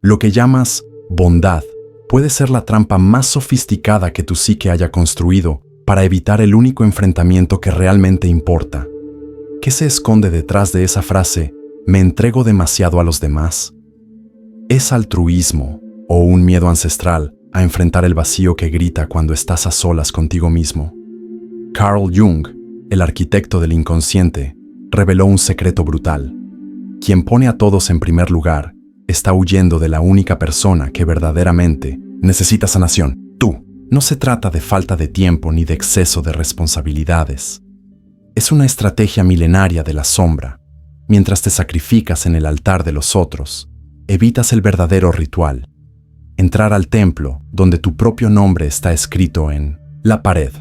Lo que llamas bondad puede ser la trampa más sofisticada que tu psique haya construido para evitar el único enfrentamiento que realmente importa. ¿Qué se esconde detrás de esa frase, me entrego demasiado a los demás? ¿Es altruismo o un miedo ancestral a enfrentar el vacío que grita cuando estás a solas contigo mismo? Carl Jung, el arquitecto del inconsciente, reveló un secreto brutal. Quien pone a todos en primer lugar está huyendo de la única persona que verdaderamente necesita sanación, tú. No se trata de falta de tiempo ni de exceso de responsabilidades. Es una estrategia milenaria de la sombra. Mientras te sacrificas en el altar de los otros, evitas el verdadero ritual. Entrar al templo donde tu propio nombre está escrito en la pared.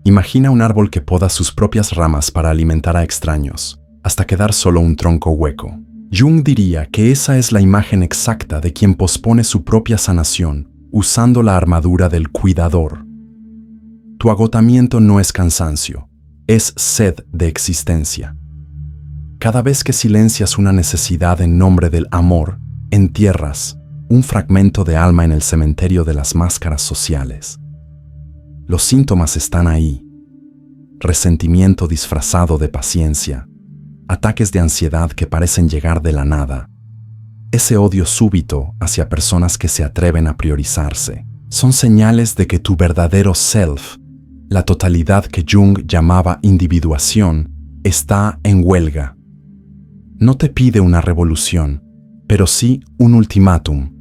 Imagina un árbol que poda sus propias ramas para alimentar a extraños, hasta quedar solo un tronco hueco. Jung diría que esa es la imagen exacta de quien pospone su propia sanación usando la armadura del cuidador. Tu agotamiento no es cansancio, es sed de existencia. Cada vez que silencias una necesidad en nombre del amor, entierras un fragmento de alma en el cementerio de las máscaras sociales. Los síntomas están ahí. Resentimiento disfrazado de paciencia, ataques de ansiedad que parecen llegar de la nada, ese odio súbito hacia personas que se atreven a priorizarse, son señales de que tu verdadero self, la totalidad que Jung llamaba individuación, está en huelga. No te pide una revolución, pero sí un ultimátum.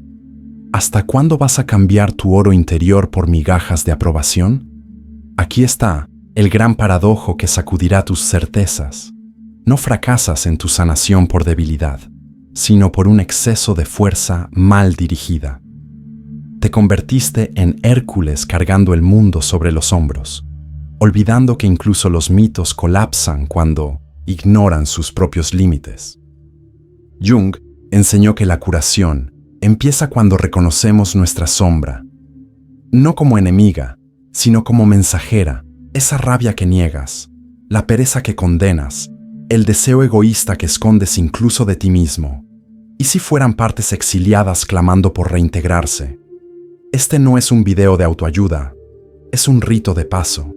¿Hasta cuándo vas a cambiar tu oro interior por migajas de aprobación? Aquí está el gran paradojo que sacudirá tus certezas. No fracasas en tu sanación por debilidad, sino por un exceso de fuerza mal dirigida. Te convertiste en Hércules cargando el mundo sobre los hombros, olvidando que incluso los mitos colapsan cuando ignoran sus propios límites. Jung enseñó que la curación empieza cuando reconocemos nuestra sombra, no como enemiga, sino como mensajera, esa rabia que niegas, la pereza que condenas, el deseo egoísta que escondes incluso de ti mismo. ¿Y si fueran partes exiliadas clamando por reintegrarse? Este no es un video de autoayuda, es un rito de paso.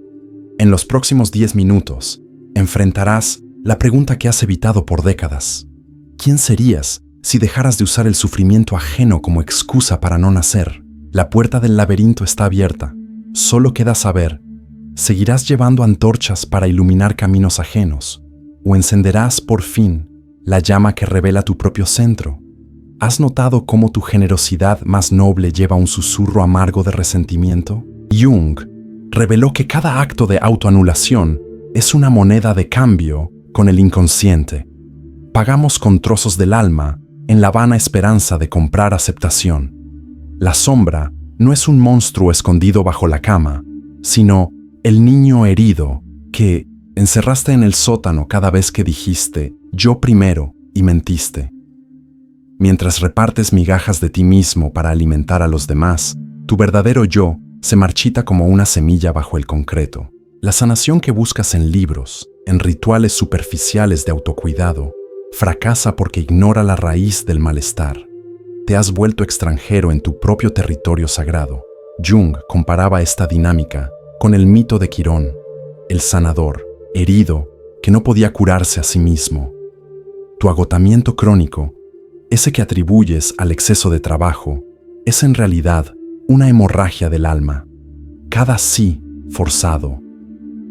En los próximos 10 minutos, enfrentarás la pregunta que has evitado por décadas. ¿Quién serías si dejaras de usar el sufrimiento ajeno como excusa para no nacer? La puerta del laberinto está abierta. Solo queda saber, ¿seguirás llevando antorchas para iluminar caminos ajenos? ¿O encenderás, por fin, la llama que revela tu propio centro? ¿Has notado cómo tu generosidad más noble lleva un susurro amargo de resentimiento? Jung reveló que cada acto de autoanulación es una moneda de cambio con el inconsciente. Pagamos con trozos del alma en la vana esperanza de comprar aceptación. La sombra no es un monstruo escondido bajo la cama, sino el niño herido que encerraste en el sótano cada vez que dijiste «yo primero» y mentiste. Mientras repartes migajas de ti mismo para alimentar a los demás, tu verdadero yo se marchita como una semilla bajo el concreto. La sanación que buscas en libros, en rituales superficiales de autocuidado, fracasa porque ignora la raíz del malestar. Te has vuelto extranjero en tu propio territorio sagrado. Jung comparaba esta dinámica con el mito de Quirón, el sanador, herido, que no podía curarse a sí mismo. Tu agotamiento crónico, ese que atribuyes al exceso de trabajo, es en realidad una hemorragia del alma. Cada sí forzado,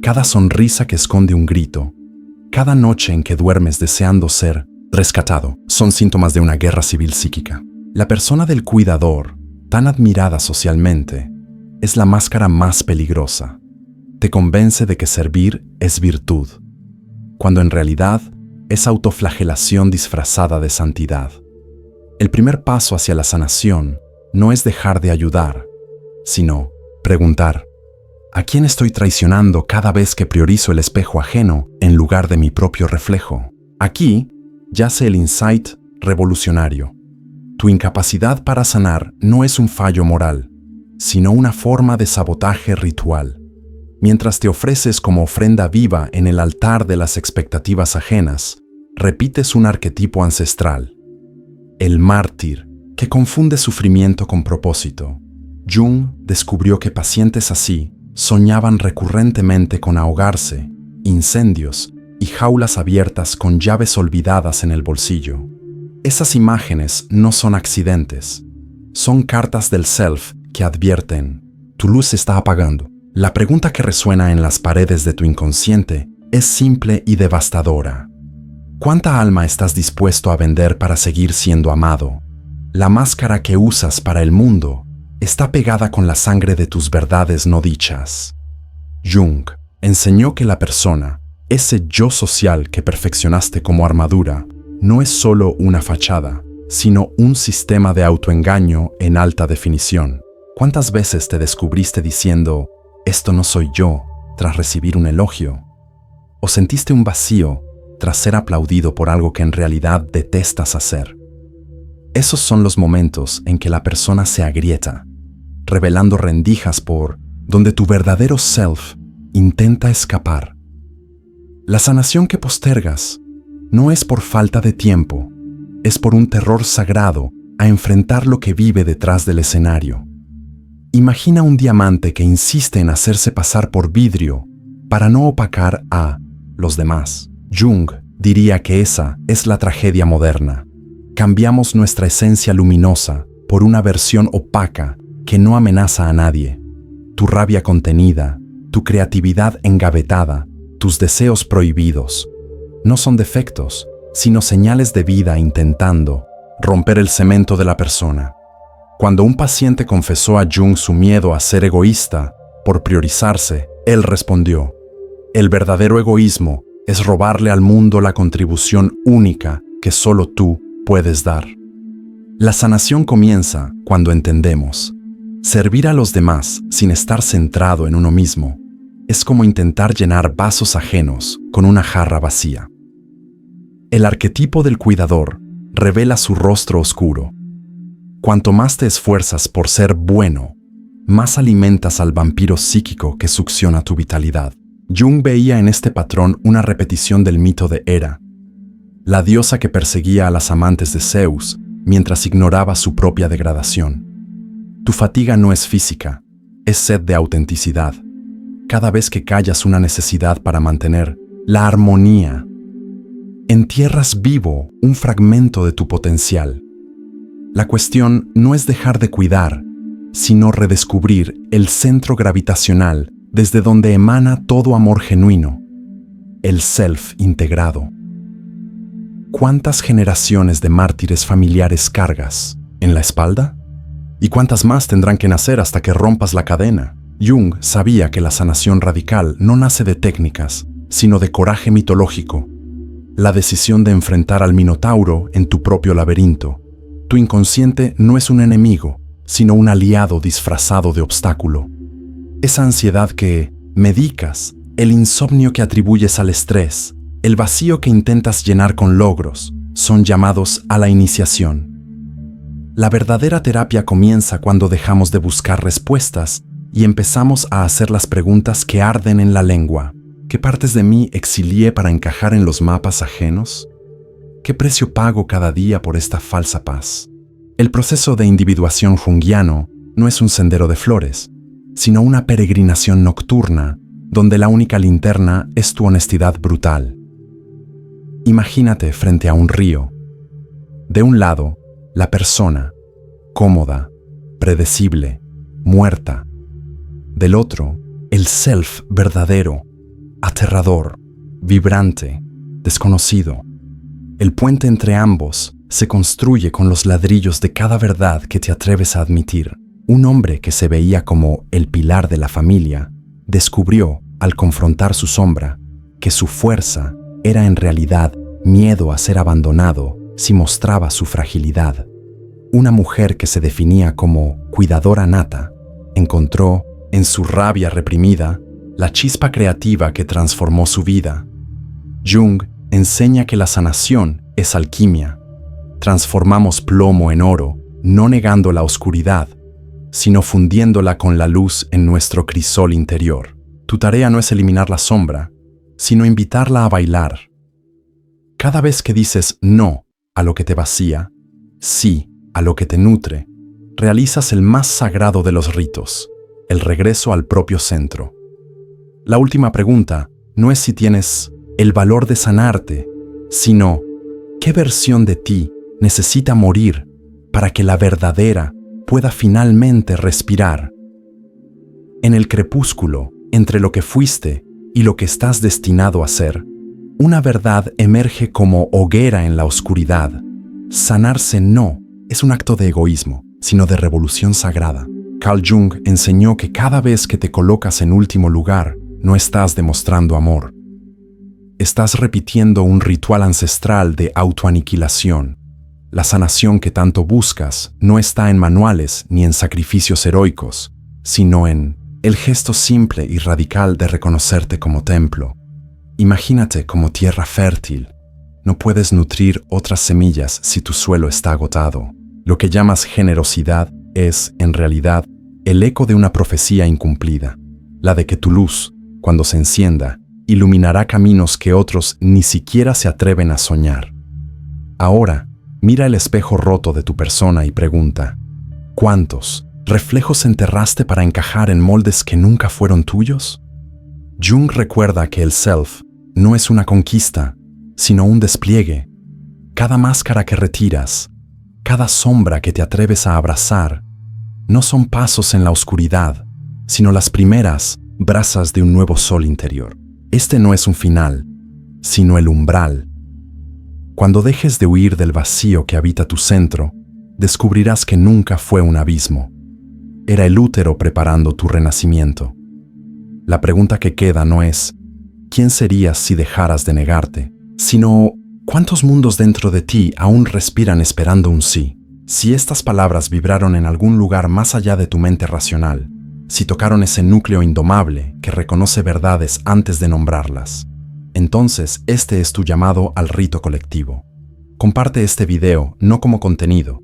cada sonrisa que esconde un grito, cada noche en que duermes deseando ser rescatado, son síntomas de una guerra civil psíquica. La persona del cuidador, tan admirada socialmente, es la máscara más peligrosa. Te convence de que servir es virtud, cuando en realidad es autoflagelación disfrazada de santidad. El primer paso hacia la sanación no es dejar de ayudar, sino preguntar, ¿a quién estoy traicionando cada vez que priorizo el espejo ajeno en lugar de mi propio reflejo? Aquí yace el insight revolucionario. Tu incapacidad para sanar no es un fallo moral, sino una forma de sabotaje ritual. Mientras te ofreces como ofrenda viva en el altar de las expectativas ajenas, repites un arquetipo ancestral. El mártir que confunde sufrimiento con propósito. Jung descubrió que pacientes así soñaban recurrentemente con ahogarse, incendios y jaulas abiertas con llaves olvidadas en el bolsillo. Esas imágenes no son accidentes, son cartas del self que advierten: tu luz se está apagando. La pregunta que resuena en las paredes de tu inconsciente es simple y devastadora. ¿Cuánta alma estás dispuesto a vender para seguir siendo amado? La máscara que usas para el mundo está pegada con la sangre de tus verdades no dichas. Jung enseñó que la persona, ese yo social que perfeccionaste como armadura, no es solo una fachada, sino un sistema de autoengaño en alta definición. ¿Cuántas veces te descubriste diciendo, esto no soy yo, tras recibir un elogio? ¿O sentiste un vacío tras ser aplaudido por algo que en realidad detestas hacer? Esos son los momentos en que la persona se agrieta, revelando rendijas por donde tu verdadero self intenta escapar. La sanación que postergas no es por falta de tiempo, es por un terror sagrado a enfrentar lo que vive detrás del escenario. Imagina un diamante que insiste en hacerse pasar por vidrio para no opacar a los demás. Jung diría que esa es la tragedia moderna. Cambiamos nuestra esencia luminosa por una versión opaca que no amenaza a nadie. Tu rabia contenida, tu creatividad engavetada, tus deseos prohibidos, no son defectos, sino señales de vida intentando romper el cemento de la persona. Cuando un paciente confesó a Jung su miedo a ser egoísta por priorizarse, él respondió: el verdadero egoísmo es robarle al mundo la contribución única que solo tú puedes dar. La sanación comienza cuando entendemos: servir a los demás sin estar centrado en uno mismo es como intentar llenar vasos ajenos con una jarra vacía. El arquetipo del cuidador revela su rostro oscuro. Cuanto más te esfuerzas por ser bueno, más alimentas al vampiro psíquico que succiona tu vitalidad. Jung veía en este patrón una repetición del mito de Hera, la diosa que perseguía a las amantes de Zeus mientras ignoraba su propia degradación. Tu fatiga no es física, es sed de autenticidad. Cada vez que callas una necesidad para mantener la armonía, entierras vivo un fragmento de tu potencial. La cuestión no es dejar de cuidar, sino redescubrir el centro gravitacional desde donde emana todo amor genuino, el self integrado. ¿Cuántas generaciones de mártires familiares cargas en la espalda? ¿Y cuántas más tendrán que nacer hasta que rompas la cadena? Jung sabía que la sanación radical no nace de técnicas, sino de coraje mitológico, la decisión de enfrentar al minotauro en tu propio laberinto. Tu inconsciente no es un enemigo, sino un aliado disfrazado de obstáculo. Esa ansiedad que medicas, el insomnio que atribuyes al estrés, el vacío que intentas llenar con logros, son llamados a la iniciación. La verdadera terapia comienza cuando dejamos de buscar respuestas y empezamos a hacer las preguntas que arden en la lengua. ¿Qué partes de mí exilié para encajar en los mapas ajenos? ¿Qué precio pago cada día por esta falsa paz? El proceso de individuación junguiano no es un sendero de flores, sino una peregrinación nocturna donde la única linterna es tu honestidad brutal. Imagínate frente a un río. De un lado, la persona, cómoda, predecible, muerta. Del otro, el self verdadero, aterrador, vibrante, desconocido. El puente entre ambos se construye con los ladrillos de cada verdad que te atreves a admitir. Un hombre que se veía como el pilar de la familia descubrió, al confrontar su sombra, que su fuerza era en realidad miedo a ser abandonado si mostraba su fragilidad. Una mujer que se definía como cuidadora nata encontró, en su rabia reprimida, la chispa creativa que transformó su vida. Jung enseña que la sanación es alquimia. Transformamos plomo en oro, no negando la oscuridad, sino fundiéndola con la luz en nuestro crisol interior. Tu tarea no es eliminar la sombra, sino invitarla a bailar. Cada vez que dices no a lo que te vacía, sí a lo que te nutre, realizas el más sagrado de los ritos, el regreso al propio centro. La última pregunta no es si tienes el valor de sanarte, sino ¿qué versión de ti necesita morir para que la verdadera pueda finalmente respirar? En el crepúsculo, entre lo que fuiste y lo que estás destinado a ser, una verdad emerge como hoguera en la oscuridad. Sanarse no es un acto de egoísmo, sino de revolución sagrada. Carl Jung enseñó que cada vez que te colocas en último lugar, no estás demostrando amor. Estás repitiendo un ritual ancestral de autoaniquilación. La sanación que tanto buscas no está en manuales ni en sacrificios heroicos, sino en el gesto simple y radical de reconocerte como templo. Imagínate como tierra fértil. No puedes nutrir otras semillas si tu suelo está agotado. Lo que llamas generosidad es, en realidad, el eco de una profecía incumplida, la de que tu luz, cuando se encienda, iluminará caminos que otros ni siquiera se atreven a soñar. Ahora, mira el espejo roto de tu persona y pregunta, ¿cuántos reflejos enterraste para encajar en moldes que nunca fueron tuyos? Jung recuerda que el self no es una conquista, sino un despliegue. Cada máscara que retiras, cada sombra que te atreves a abrazar, no son pasos en la oscuridad, sino las primeras brasas de un nuevo sol interior. Este no es un final, sino el umbral. Cuando dejes de huir del vacío que habita tu centro, descubrirás que nunca fue un abismo. Era el útero preparando tu renacimiento. La pregunta que queda no es ¿quién serías si dejaras de negarte?, sino ¿cuántos mundos dentro de ti aún respiran esperando un sí? Si estas palabras vibraron en algún lugar más allá de tu mente racional, si tocaron ese núcleo indomable que reconoce verdades antes de nombrarlas, entonces este es tu llamado al rito colectivo. Comparte este video no como contenido,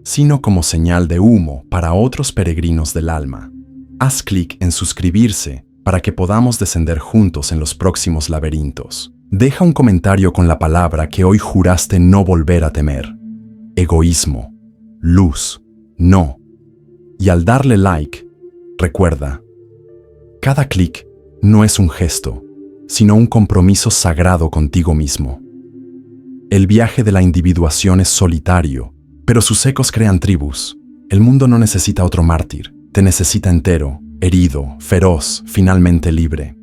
sino como señal de humo para otros peregrinos del alma. Haz clic en suscribirse para que podamos descender juntos en los próximos laberintos. Deja un comentario con la palabra que hoy juraste no volver a temer. Egoísmo. Luz. No. Y al darle like, recuerda, cada clic no es un gesto, sino un compromiso sagrado contigo mismo. El viaje de la individuación es solitario, pero sus ecos crean tribus. El mundo no necesita otro mártir, te necesita entero, herido, feroz, finalmente libre.